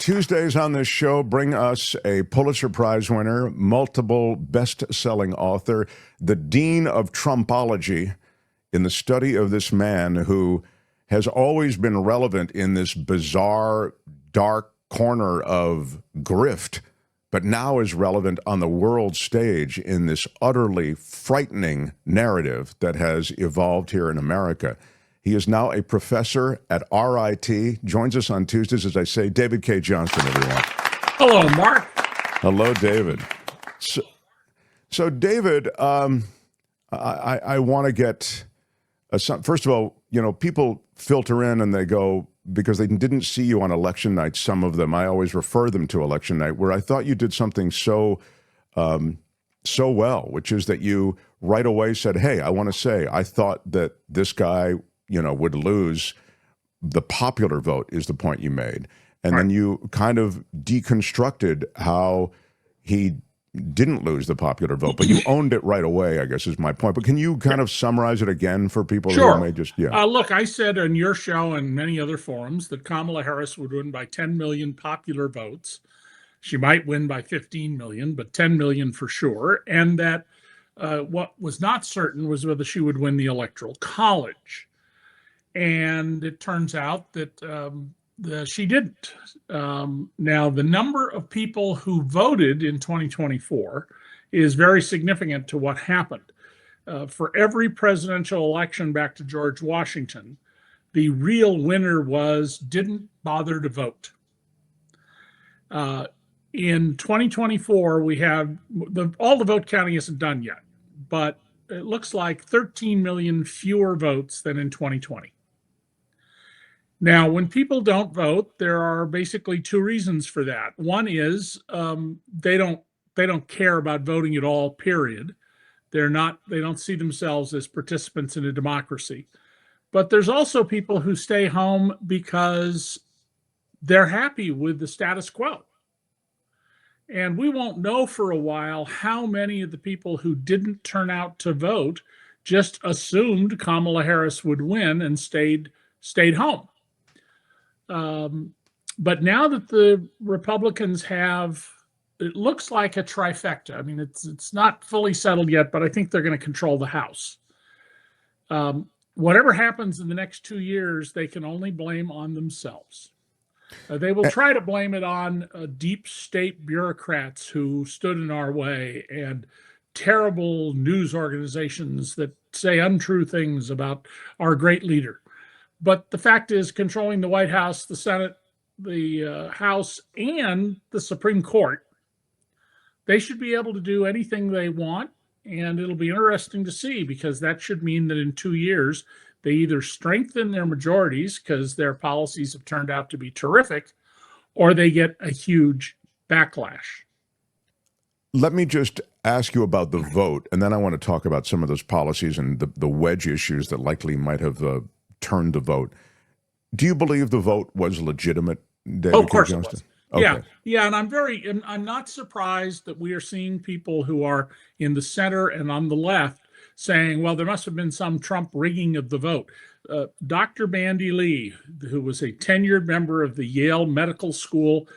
Tuesdays on this show bring us a Pulitzer Prize winner, multiple best-selling author, the dean of Trumpology, in the study of this man who has always been relevant in this bizarre, dark corner of grift, but now is relevant on the world stage in this utterly frightening narrative that has evolved here in America. He is now a professor at RIT, joins us on Tuesdays, as I say, David K. Johnston, everyone. Hello, Mark. Hello, David. So David, I want to get, first of all, people filter in and they go, because they didn't see you on election night, some of them, I always refer them to election night, where I thought you did something so well, which is that you right away said, hey, I want to say, I thought that this guy, would lose the popular vote, is the point you made. And then you kind of deconstructed how he didn't lose the popular vote, but you owned it right away, I guess is my point. But can you kind of summarize it again for people who may just, Look, I said on your show and many other forums that Kamala Harris would win by 10 million popular votes. She might win by 15 million, but 10 million for sure. And that what was not certain was whether she would win the Electoral College. And it turns out that she didn't. Now, the number of people who voted in 2024 is very significant to what happened. For every presidential election back to George Washington, the real winner didn't bother to vote. In 2024, we have all the vote counting isn't done yet, but it looks like 13 million fewer votes than in 2020. Now, when people don't vote, there are basically two reasons for that. One is they don't care about voting at all, period. They don't see themselves as participants in a democracy. But there's also people who stay home because they're happy with the status quo. And we won't know for a while how many of the people who didn't turn out to vote just assumed Kamala Harris would win and stayed home. But now that the Republicans have, it looks like a trifecta. I mean, it's not fully settled yet, but I think they're going to control the House. Whatever happens in the next 2 years, they can only blame on themselves. They will try to blame it on deep state bureaucrats who stood in our way and terrible news organizations that say untrue things about our great leader. But the fact is, controlling the White House, the Senate, the House, and the Supreme Court, they should be able to do anything they want. And it'll be interesting to see, because that should mean that in 2 years, they either strengthen their majorities because their policies have turned out to be terrific, or they get a huge backlash. Let me just ask you about the vote, and then I want to talk about some of those policies and the wedge issues that likely might have turned the vote. Do you believe the vote was legitimate, David? Oh, of course it was. Okay. Yeah, and I'm not surprised that we are seeing people who are in the center and on the left saying, well, there must have been some Trump rigging of the vote. Dr. Bandy Lee, who was a tenured member of the Yale Medical School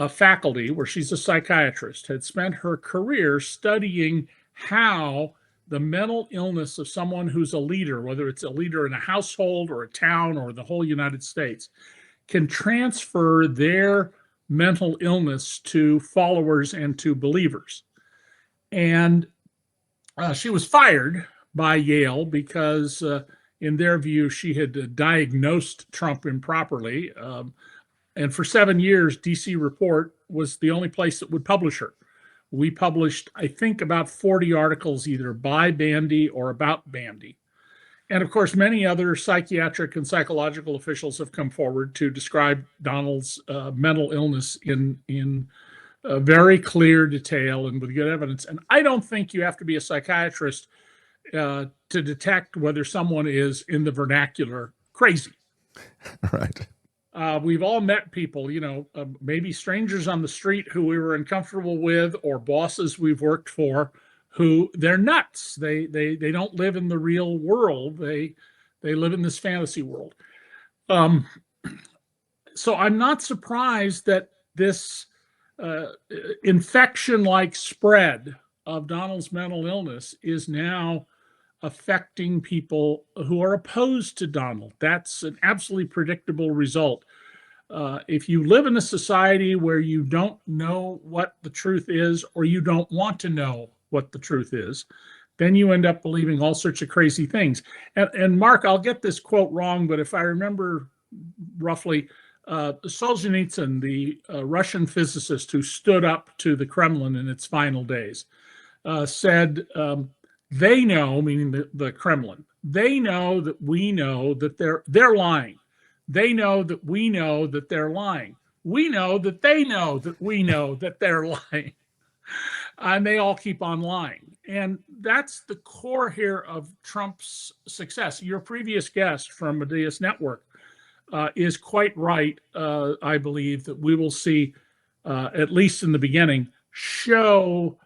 faculty, where she's a psychiatrist, had spent her career studying how the mental illness of someone who's a leader, whether it's a leader in a household or a town or the whole United States, can transfer their mental illness to followers and to believers. And she was fired by Yale because, in their view, she had diagnosed Trump improperly. And for 7 years, DC Report was the only place that would publish her. We published, I think, about 40 articles either by Bandy or about Bandy. And of course, many other psychiatric and psychological officials have come forward to describe Donald's mental illness in very clear detail and with good evidence. And I don't think you have to be a psychiatrist to detect whether someone is, in the vernacular, crazy. Right. We've all met people, maybe strangers on the street who we were uncomfortable with, or bosses we've worked for who they're nuts. They don't live in the real world. They live in this fantasy world. so I'm not surprised that this infection-like spread of Donald's mental illness is now affecting people who are opposed to Donald. That's an absolutely predictable result. If you live in a society where you don't know what the truth is, or you don't want to know what the truth is, then you end up believing all sorts of crazy things. And Mark, I'll get this quote wrong, but if I remember roughly, Solzhenitsyn, the Russian physicist who stood up to the Kremlin in its final days, said, they know, meaning the Kremlin, they know that we know that they're lying. They know that we know that they're lying. We know that they know that we know that they're lying. And they all keep on lying. And that's the core here of Trump's success. Your previous guest from Media's Network is quite right. I believe that we will see, at least in the beginning, show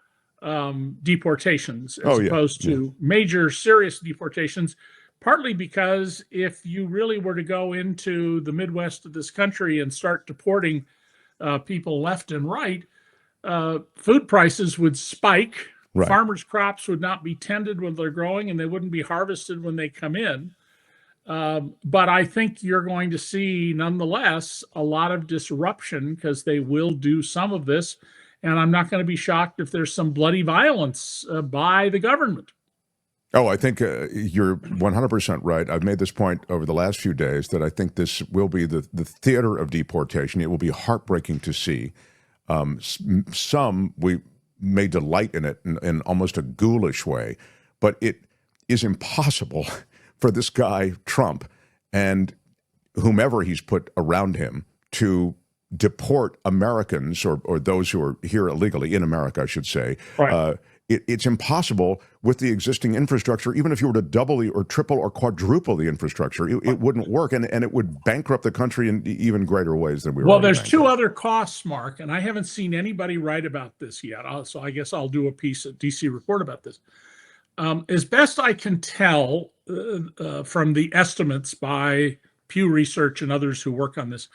deportations as opposed to major serious deportations, partly because if you really were to go into the Midwest of this country and start deporting people left and right, food prices would spike. Right. Farmers' crops would not be tended when they're growing, and they wouldn't be harvested when they come in. But I think you're going to see, nonetheless, a lot of disruption because they will do some of this. And I'm not going to be shocked if there's some bloody violence by the government. Oh, I think you're 100% right. I've made this point over the last few days that I think this will be the theater of deportation. It will be heartbreaking to see. Some we may delight in it in almost a ghoulish way, but it is impossible for this guy, Trump, and whomever he's put around him to deport Americans or those who are here illegally in America, I should say. Right. It's impossible with the existing infrastructure. Even if you were to double or triple or quadruple the infrastructure, it wouldn't work, and it would bankrupt the country in even greater ways than we were. Well, there's two other costs, Mark, and I haven't seen anybody write about this yet. So I guess I'll do a piece at DC Report about this. As best I can tell from the estimates by Pew Research and others who work on this,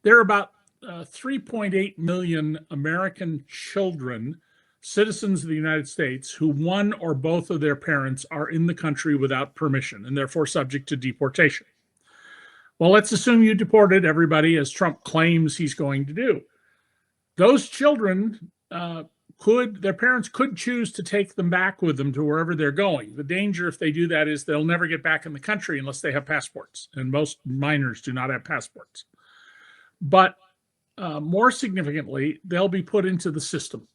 there are about 3.8 million American children, citizens of the United States, who one or both of their parents are in the country without permission and therefore subject to deportation. Well, let's assume you deported everybody, as Trump claims he's going to do. Those children their parents could choose to take them back with them to wherever they're going. The danger if they do that is they'll never get back in the country unless they have passports, and most minors do not have passports. But more significantly, they'll be put into the system.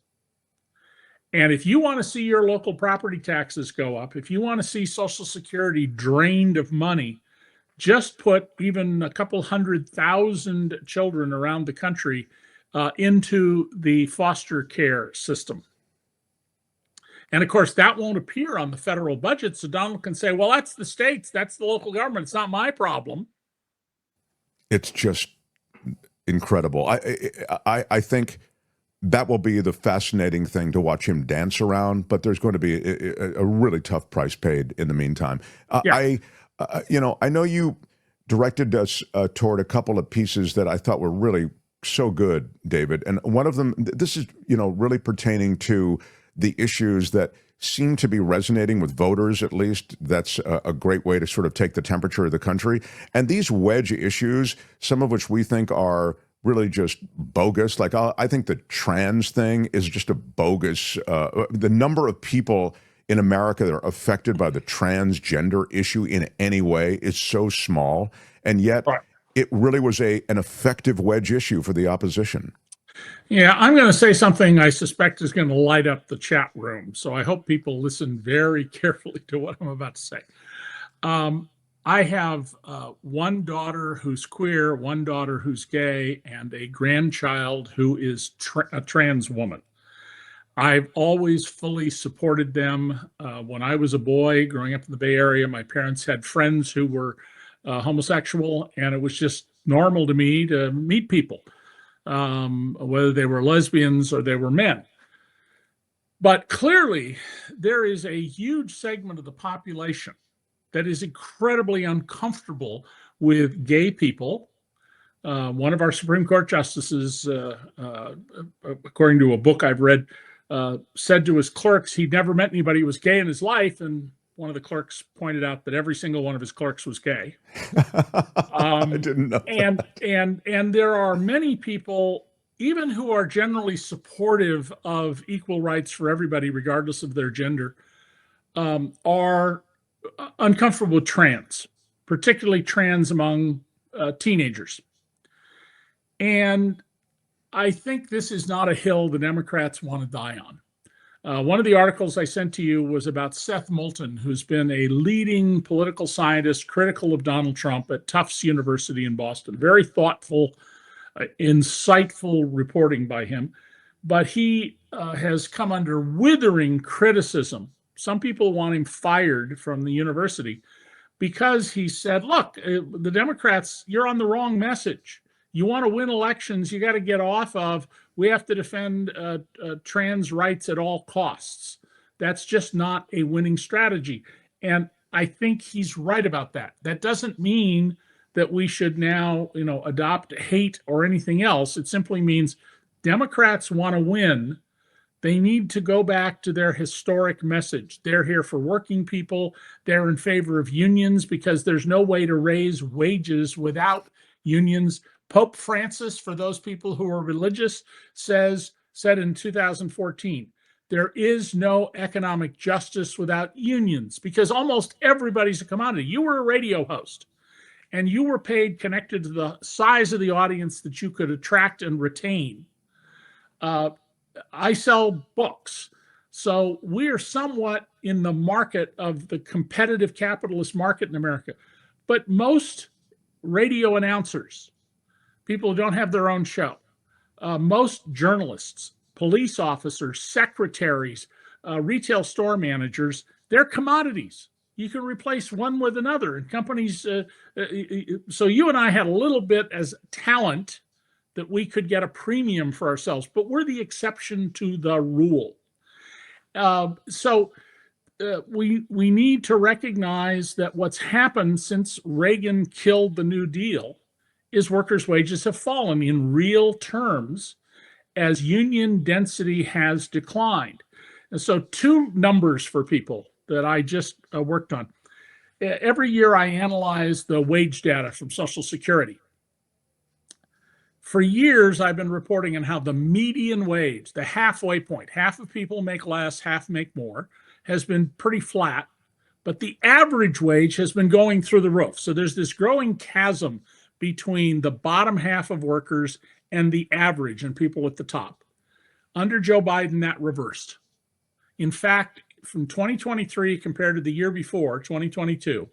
And if you want to see your local property taxes go up, if you want to see Social Security drained of money, just put even a couple 100,000 children around the country into the foster care system. And of course, that won't appear on the federal budget. So Donald can say, well, that's the states, that's the local government. It's not my problem. It's just incredible. I think that will be the fascinating thing to watch him dance around, but there's going to be a really tough price paid in the meantime. I know you directed us toward a couple of pieces that I thought were really so good, David. And one of them, this is, really pertaining to the issues that seem to be resonating with voters, at least. That's a great way to sort of take the temperature of the country. And these wedge issues, some of which we think are really just bogus. Like, I think the trans thing is just a bogus. The number of people in America that are affected by the transgender issue in any way is so small. And yet it really was an effective wedge issue for the opposition. Yeah, I'm going to say something I suspect is going to light up the chat room. So I hope people listen very carefully to what I'm about to say. I have one daughter who's queer, one daughter who's gay, and a grandchild who is a trans woman. I've always fully supported them. When I was a boy growing up in the Bay Area, my parents had friends who were homosexual, and it was just normal to me to meet people, whether they were lesbians or they were men. But clearly, there is a huge segment of the population that is incredibly uncomfortable with gay people, One of our Supreme Court justices, according to a book I've read, said to his clerks he'd never met anybody who was gay in his life, and one of the clerks pointed out that every single one of his clerks was gay. I didn't know that. And there are many people, even who are generally supportive of equal rights for everybody, regardless of their gender, are uncomfortable with trans, particularly trans among teenagers. And I think this is not a hill the Democrats want to die on. One of the articles I sent to you was about Seth Moulton, who's been a leading political scientist critical of Donald Trump at Tufts University in Boston. Very thoughtful, insightful reporting by him. But he has come under withering criticism. Some people want him fired from the university because he said, look, the Democrats, you're on the wrong message. You want to win elections, you got to get off of, we have to defend trans rights at all costs. That's just not a winning strategy. And I think he's right about that. That doesn't mean that we should now, adopt hate or anything else. It simply means Democrats want to win. They need to go back to their historic message. They're here for working people. They're in favor of unions because there's no way to raise wages without unions. Pope Francis, for those people who are religious, said in 2014, there is no economic justice without unions, because almost everybody's a commodity. You were a radio host, and you were paid connected to the size of the audience that you could attract and retain. I sell books. So we're somewhat in the market of the competitive capitalist market in America. But most radio announcers, people who don't have their own show, most journalists, police officers, secretaries, retail store managers, they're commodities. You can replace one with another. And companies, so you and I had a little bit as talent that we could get a premium for ourselves, but we're the exception to the rule. So we need to recognize that what's happened since Reagan killed the New Deal is workers' wages have fallen in real terms as union density has declined. And so two numbers for people that I just worked on. Every year I analyze the wage data from Social Security. For years, I've been reporting on how the median wage, the halfway point, half of people make less, half make more, has been pretty flat, but the average wage has been going through the roof. So there's this growing chasm between the bottom half of workers and the average and people at the top. Under Joe Biden, that reversed. In fact, from 2023 compared to the year before, 2022,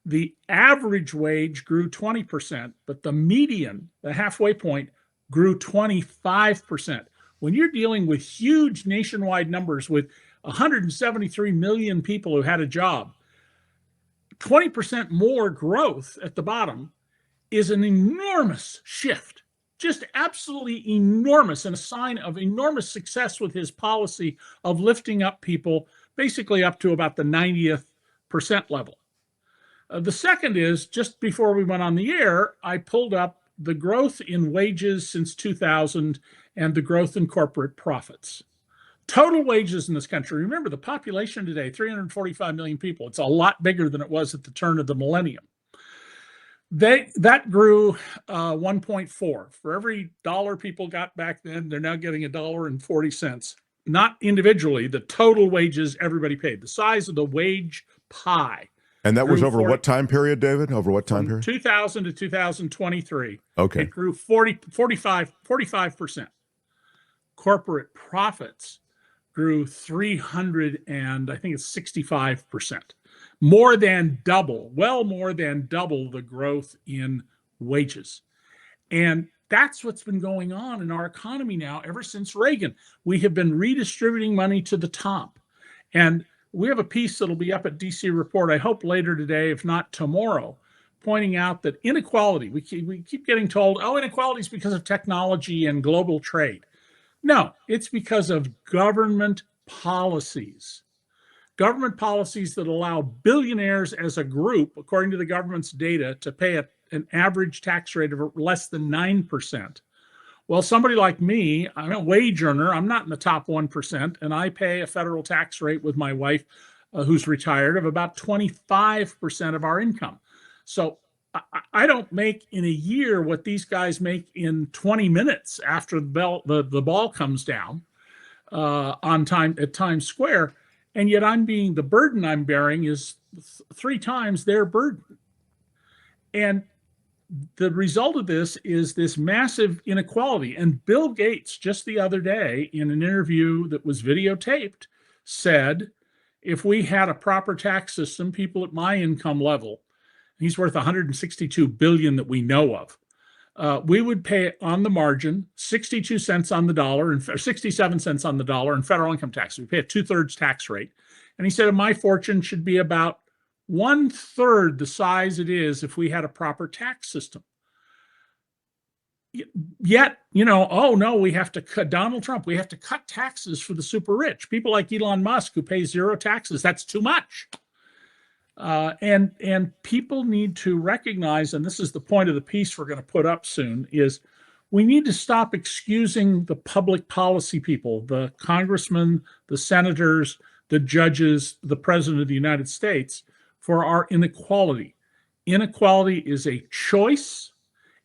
the average wage grew 20%, but the median, the halfway point, grew 25%. When you're dealing with huge nationwide numbers with 173 million people who had a job, 20% more growth at the bottom is an enormous shift, just absolutely enormous, and a sign of enormous success with his policy of lifting up people basically up to about the 90th percent level. The second is, just before we went on the air, I pulled up the growth in wages since 2000 and the growth in corporate profits. Total wages in this country, remember the population today, 345 million people. It's a lot bigger than it was at the turn of the millennium. That grew 1.4. For every dollar people got back then, they're now getting $1.40. Not individually, the total wages everybody paid, the size of the wage pie. And that was over what time period, David? Over what time period? 2000 to 2023. Okay. It grew 45%. Corporate profits grew 300 and I think it's 65%. More than double, well more than double the growth in wages. And that's what's been going on in our economy now ever since Reagan. We have been redistributing money to the top. And we have a piece that'll be up at DC Report, I hope later today, if not tomorrow, pointing out that inequality, we keep getting told, oh, inequality is because of technology and global trade. No, it's because of government policies. Government policies that allow billionaires as a group, according to the government's data, to pay an average tax rate of less than 9%. Well, somebody like me, I'm a wage earner. I'm not in the top 1%, and I pay a federal tax rate with my wife, who's retired, of about 25% of our income. So I don't make in a year what these guys make in 20 minutes after the ball comes down on time at Times Square, and yet the burden I'm bearing is 3 times their burden. And the result of this is this massive inequality. And Bill Gates, just the other day, in an interview that was videotaped, said, if we had a proper tax system, people at my income level, he's worth 162 billion that we know of, we would pay on the margin 62 cents on the dollar and 67 cents on the dollar in federal income tax. We pay a 2/3 tax rate. And he said, my fortune should be about 1/3 the size it is if we had a proper tax system. Yet, oh no, we have to cut Donald Trump. We have to cut taxes for the super rich. People like Elon Musk who pay 0 taxes. That's too much. And people need to recognize, and this is the point of the piece we're going to put up soon, is we need to stop excusing the public policy people, the congressmen, the senators, the judges, the president of the United States, for our inequality. Inequality is a choice.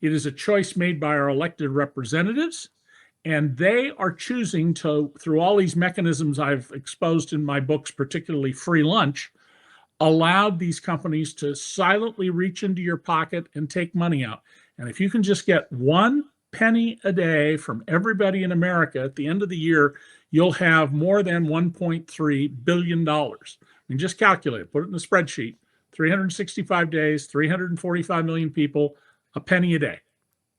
It is a choice made by our elected representatives, and they are choosing to, through all these mechanisms I've exposed in my books, particularly free lunch, allowed these companies to silently reach into your pocket and take money out. And if you can just get 1 penny a day from everybody in America at the end of the year, you'll have more than $1.3 billion. I mean, just calculate it, put it in the spreadsheet, 365 days, 345 million people, a penny a day.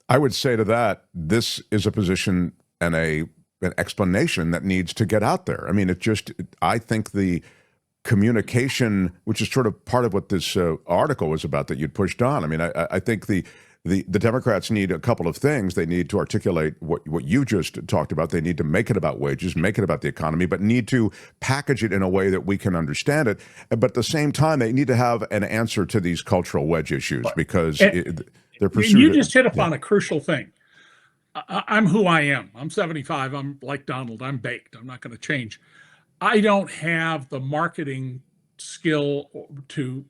I would say to that, this is a position and an explanation that needs to get out there. I mean, I think the communication, which is sort of part of what this article was about that you'd pushed on. I mean, I think the Democrats need a couple of things. They need to articulate what you just talked about. They need to make it about wages, make it about the economy, but need to package it in a way that we can understand it. But at the same time, they need to have an answer to these cultural wedge issues because they're pursuing. You just hit upon a crucial thing. I'm who I am. I'm 75. I'm like Donald. I'm baked. I'm not going to change. I don't have the marketing skill to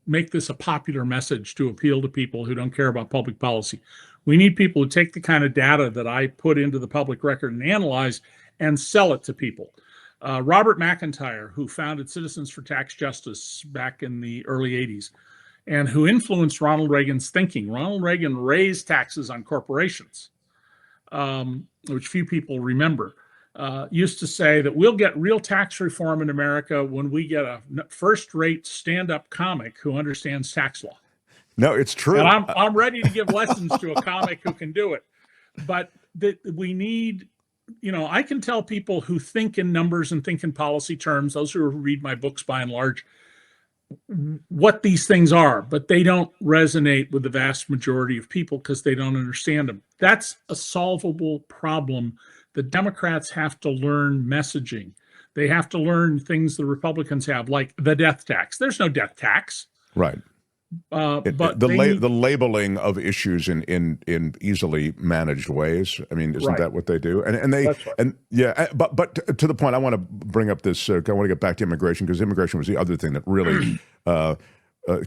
make this a popular message to appeal to people who don't care about public policy. We need people who take the kind of data that I put into the public record and analyze and sell it to people. Robert McIntyre, who founded Citizens for Tax Justice back in the early 80s, and who influenced Ronald Reagan's thinking. Ronald Reagan raised taxes on corporations, which few people remember. Used to say that we'll get real tax reform in America when we get a first-rate stand-up comic who understands tax law. No, it's true. And I'm ready to give lessons to a comic who can do it. But we need, I can tell people who think in numbers and think in policy terms, those who read my books by and large, what these things are, but they don't resonate with the vast majority of people because they don't understand them. That's a solvable problem. The Democrats have to learn messaging. They have to learn things the Republicans have, like the death tax. There's no death tax. Right. But the labeling of issues in easily managed ways. I mean, isn't that what they do? And they That's right. and yeah, but to the point, I want to bring up this. I want to get back to immigration because immigration was the other thing that really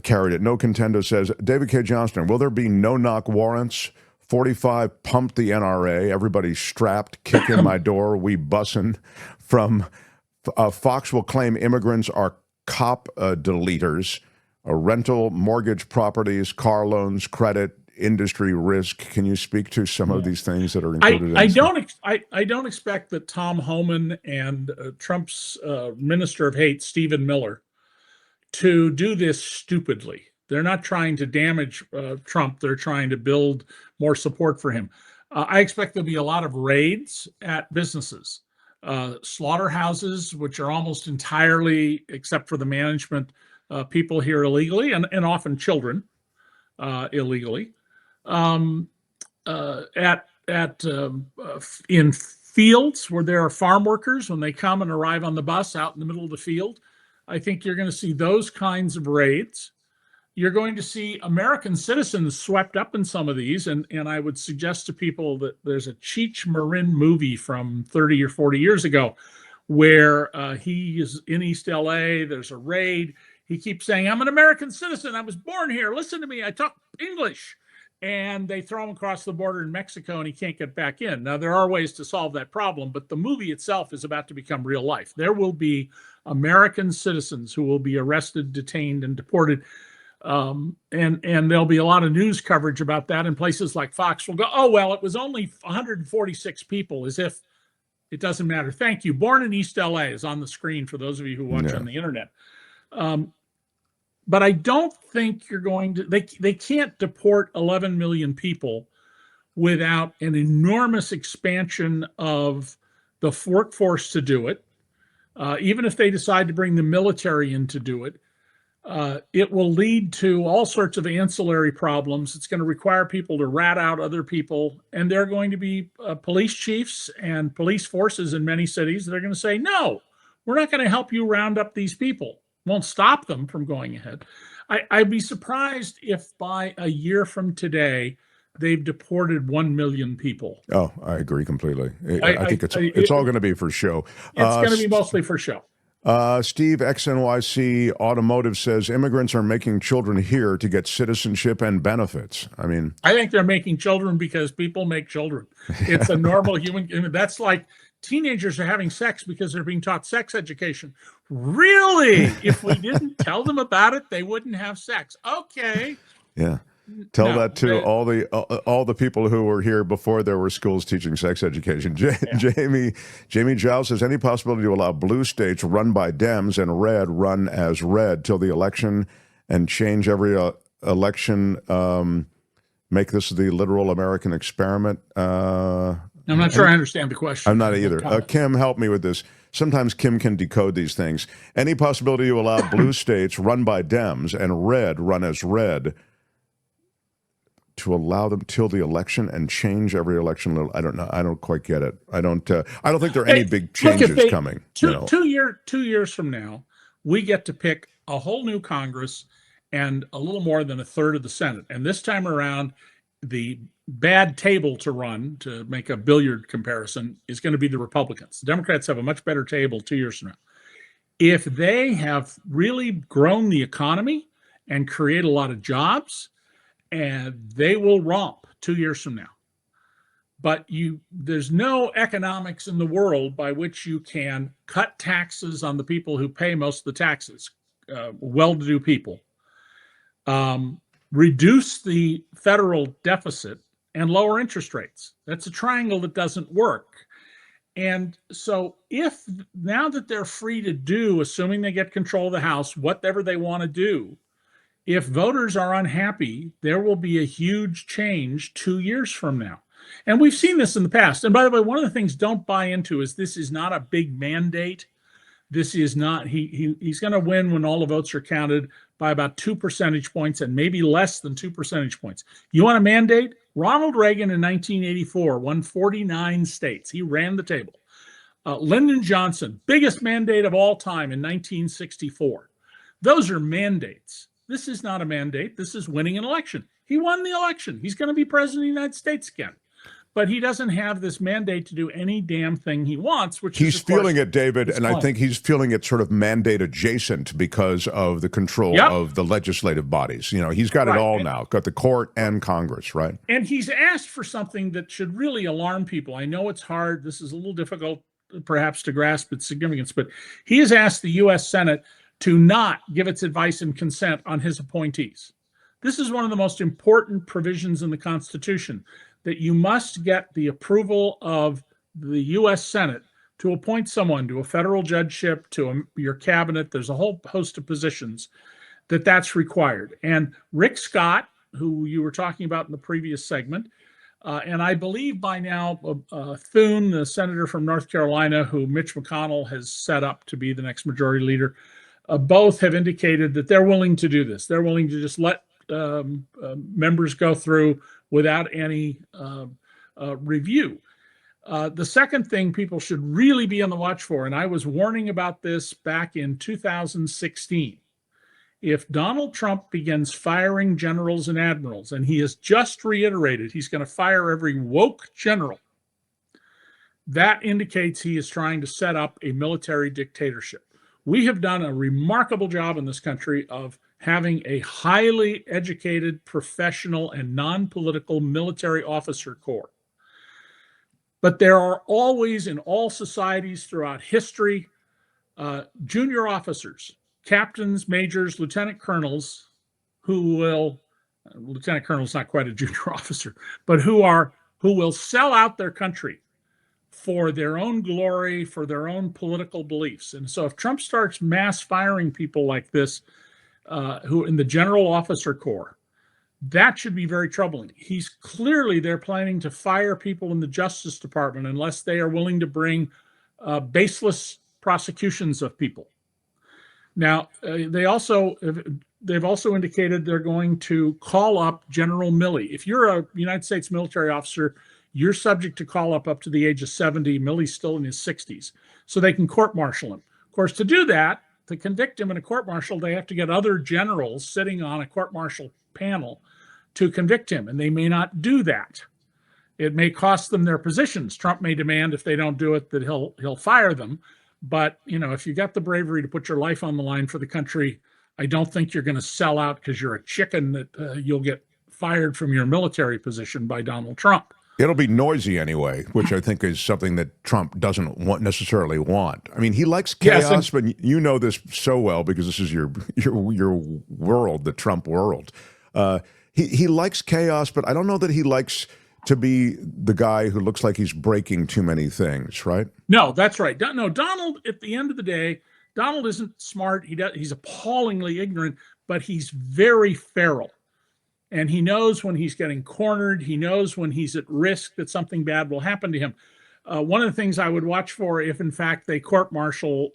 carried it. No Contendo says, David K. Johnston, will there be no-knock warrants? 45 pumped the NRA. Everybody strapped. Kick in my door. We bussin'. From Fox will claim immigrants are cop deleters. Rental, mortgage properties, car loans, credit, industry risk. Can you speak to some of these things that are included? I don't expect that Tom Homan and Trump's Minister of Hate, Stephen Miller, to do this stupidly. They're not trying to damage Trump. They're trying to build more support for him. I expect there'll be a lot of raids at businesses, slaughterhouses, which are almost entirely, except for the management, people here illegally, and often children illegally. In fields where there are farm workers, when they come and arrive on the bus out in the middle of the field, I think you're going to see those kinds of raids. you're going to see American citizens swept up in some of these. And I would suggest to people that there's a Cheech Marin movie from 30 or 40 years ago where he is in East LA. There's a raid. He keeps saying, I'm an American citizen. I was born here. Listen to me. I talk English. And they throw him across the border in Mexico and he can't get back in. Now, there are ways to solve that problem, but the movie itself is about to become real life. There will be American citizens who will be arrested, detained, and deported. And there'll be a lot of news coverage about that. And places like Fox will go, oh, well, it was only 146 people, as if it doesn't matter. Thank you. Born in East LA is on the screen for those of you who watch on the internet. But I don't think you're going to, they can't deport 11 million people without an enormous expansion of the workforce to do it. Even if they decide to bring the military in to do it, it will lead to all sorts of ancillary problems. It's going to require people to rat out other people. And there are going to be police chiefs and police forces in many cities that are going to say, no, we're not going to help you round up these people. Won't stop them from going ahead. I'd be surprised if by a year from today, they've deported 1 million people. Oh, I agree completely. I think it's all going to be for show. It's going to be mostly for show. Steve, XNYC Automotive says immigrants are making children here to get citizenship and benefits. I mean, I think they're making children because people make children. It's a normal human. That's like teenagers are having sex because they're being taught sex education. Really? If we didn't tell them about it, they wouldn't have sex. Okay. Yeah. Tell that to all the people who were here before there were schools teaching sex education. Jamie Giles says, any possibility to allow blue states run by Dems and red run as red till the election and change every election, make this the literal American experiment? I'm not sure I understand the question. I'm not either. Kim, help me with this. Sometimes Kim can decode these things. Any possibility to allow blue states run by Dems and red run as red to allow them till the election and change every election? I don't know. I don't quite get it. I don't think there are any big changes coming. Two years from now, we get to pick a whole new Congress and a little more than a third of the Senate. And this time around, the bad table to run, to make a billiard comparison, is going to be the Republicans. The Democrats have a much better table 2 years from now. If they have really grown the economy and create a lot of jobs, and they will romp 2 years from now. But there's no economics in the world by which you can cut taxes on the people who pay most of the taxes, well-to-do people, reduce the federal deficit, and lower interest rates. That's a triangle that doesn't work. And so if now that they're free to do, assuming they get control of the House, whatever they want to do, if voters are unhappy, there will be a huge change 2 years from now. And we've seen this in the past. And by the way, one of the things don't buy into is this is not a big mandate. This is not, he's going to win when all the votes are counted by about 2 percentage points and maybe less than 2 percentage points. You want a mandate? Ronald Reagan in 1984 won 49 states. He ran the table. Lyndon Johnson, biggest mandate of all time in 1964. Those are mandates. This is not a mandate. This is winning an election. He won the election. He's going to be president of the United States again. But he doesn't have this mandate to do any damn thing he wants, which he's is, of course, feeling it, David, and I think he's feeling it sort of mandate adjacent because of the control of the legislative bodies. You know, he's got it all now, got the court and Congress, right? And he's asked for something that should really alarm people. I know it's hard. This is a little difficult, perhaps, to grasp its significance, but he has asked the U.S. Senate to not give its advice and consent on his appointees. This is one of the most important provisions in the Constitution, that you must get the approval of the U.S. Senate to appoint someone to a federal judgeship, to your cabinet. There's a whole host of positions that's required. And Rick Scott, who you were talking about in the previous segment, and I believe by now Thune, the senator from North Carolina, who Mitch McConnell has set up to be the next majority leader, both have indicated that they're willing to do this. They're willing to just let members go through without any review. The second thing people should really be on the watch for, and I was warning about this back in 2016, if Donald Trump begins firing generals and admirals, and he has just reiterated he's going to fire every woke general, that indicates he is trying to set up a military dictatorship. We have done a remarkable job in this country of having a highly educated, professional, and non-political military officer corps. But there are always, in all societies throughout history, junior officers, captains, majors, lieutenant colonels, lieutenant colonel is not quite a junior officer, but who will sell out their country for their own glory, for their own political beliefs. And so if Trump starts mass firing people like this, who in the general officer corps, that should be very troubling. They're planning to fire people in the Justice Department unless they are willing to bring baseless prosecutions of people. Now, they've also indicated they're going to call up General Milley. If you're a United States military officer, you're subject to call up to the age of 70. Milley's still in his 60s, so they can court-martial him. Of course, to do that, to convict him in a court-martial, they have to get other generals sitting on a court-martial panel to convict him, and they may not do that. It may cost them their positions. Trump may demand, if they don't do it, that he'll fire them. But if you got the bravery to put your life on the line for the country, I don't think you're going to sell out because you're a chicken that you'll get fired from your military position by Donald Trump. It'll be noisy anyway, which I think is something that Trump doesn't necessarily want. I mean, he likes chaos, yes, but you know this so well because this is your world, the Trump world. He likes chaos, but I don't know that he likes to be the guy who looks like he's breaking too many things, right? No, that's right. No, Donald, at the end of the day, Donald isn't smart. He's appallingly ignorant, but he's very feral. And he knows when he's getting cornered. He knows when he's at risk that something bad will happen to him. One of the things I would watch for, if in fact they court-martial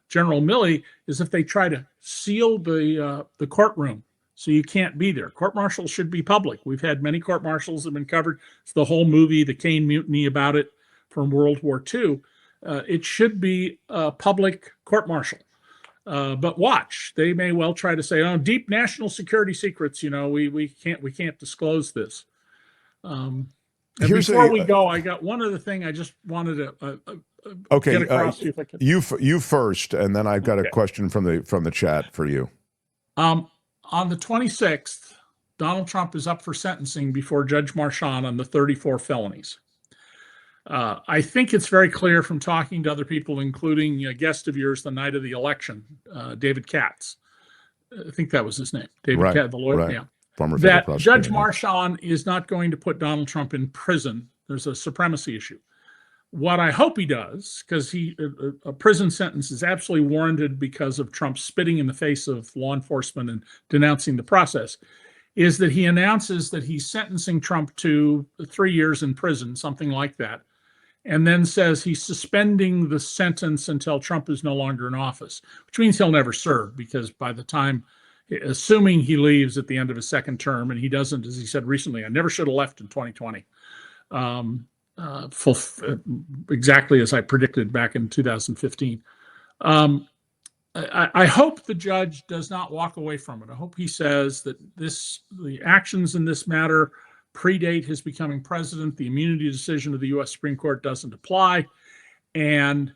General Milley, is if they try to seal the courtroom so you can't be there. Court-martials should be public. We've had many court-martials that have been covered. It's the whole movie, The Caine Mutiny, about it from World War II. It should be a public court-martial. But watch, they may well try to say, "Oh, deep national security secrets. We can't disclose this." And before we go, I got one other thing I just wanted to get across. If I can. You first, and then I've got a question from the chat for you. On the 26th, Donald Trump is up for sentencing before Judge Marchand on the 34 felonies. I think it's very clear from talking to other people, including a guest of yours the night of the election, David Katz. I think that was his name, David Katz, the lawyer. Right. Yeah. Former that Judge Marchand is not going to put Donald Trump in prison. There's a supremacy issue. What I hope he does, because a prison sentence is absolutely warranted because of Trump spitting in the face of law enforcement and denouncing the process, is that he announces that he's sentencing Trump to 3 years in prison, something like that, and then says he's suspending the sentence until Trump is no longer in office, which means he'll never serve, because by the time, assuming he leaves at the end of his second term, and he doesn't, as he said recently, I never should have left in 2020, exactly as I predicted back in 2015. I hope the judge does not walk away from it. I hope he says that the actions in this matter predate his becoming president. The immunity decision of the U.S. Supreme Court doesn't apply. And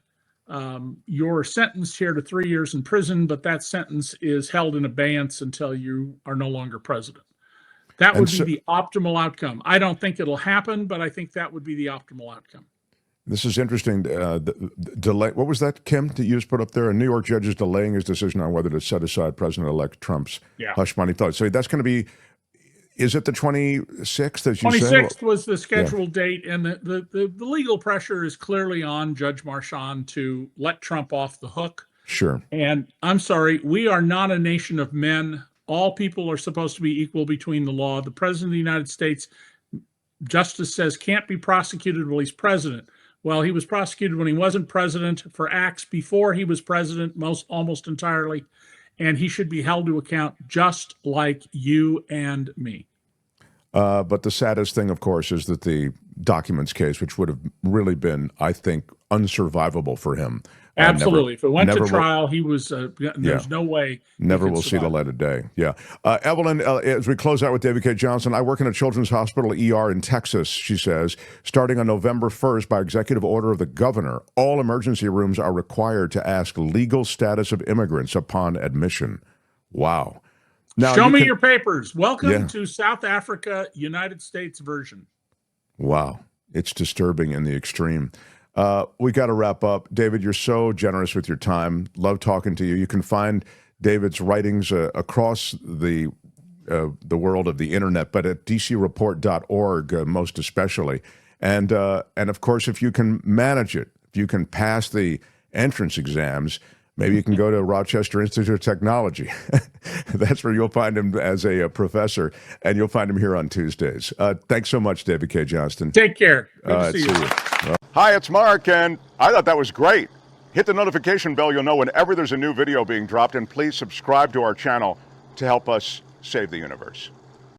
you're sentenced here to 3 years in prison, but that sentence is held in abeyance until you are no longer president. That would be the optimal outcome. I don't think it'll happen, but I think that would be the optimal outcome. This is interesting. Delay. What was that, Kim, that you just put up there? A New York judge is delaying his decision on whether to set aside President-elect Trump's hush money thoughts. So that's going to be, is it the 26th, as you said? 26th was the scheduled date, and the legal pressure is clearly on Judge Marchand to let Trump off the hook. Sure. And I'm sorry, we are not a nation of men. All people are supposed to be equal between the law. The President of the United States, justice says, can't be prosecuted while he's president. Well, he was prosecuted when he wasn't president for acts before he was president, almost entirely, and he should be held to account just like you and me. But the saddest thing, of course, is that the documents case, which would have really been, I think, unsurvivable for him, Absolutely. If it went to never will- trial, he was. There's no way. he Never could will see the survive. light of day. Yeah. Evelyn, as we close out with David K. Johnston, I work in a children's hospital ER in Texas, she says. Starting on November 1st, by executive order of the governor, all emergency rooms are required to ask legal status of immigrants upon admission. Wow. Now, Show me can- your papers. Welcome Yeah. to South Africa, United States version. Wow. It's disturbing in the extreme. We got to wrap up. David, you're so generous with your time. Love talking to you. You can find David's writings across the world of the internet, but at dcreport.org most especially. And of course, if you can manage it, if you can pass the entrance exams, maybe you can go to Rochester Institute of Technology. That's where you'll find him as a professor, and you'll find him here on Tuesdays. Thanks so much, David K. Johnston. Take care. Good All to right, see you. Hi, it's Mark, and I thought that was great. Hit the notification bell. You'll know whenever there's a new video being dropped, and please subscribe to our channel to help us save the universe.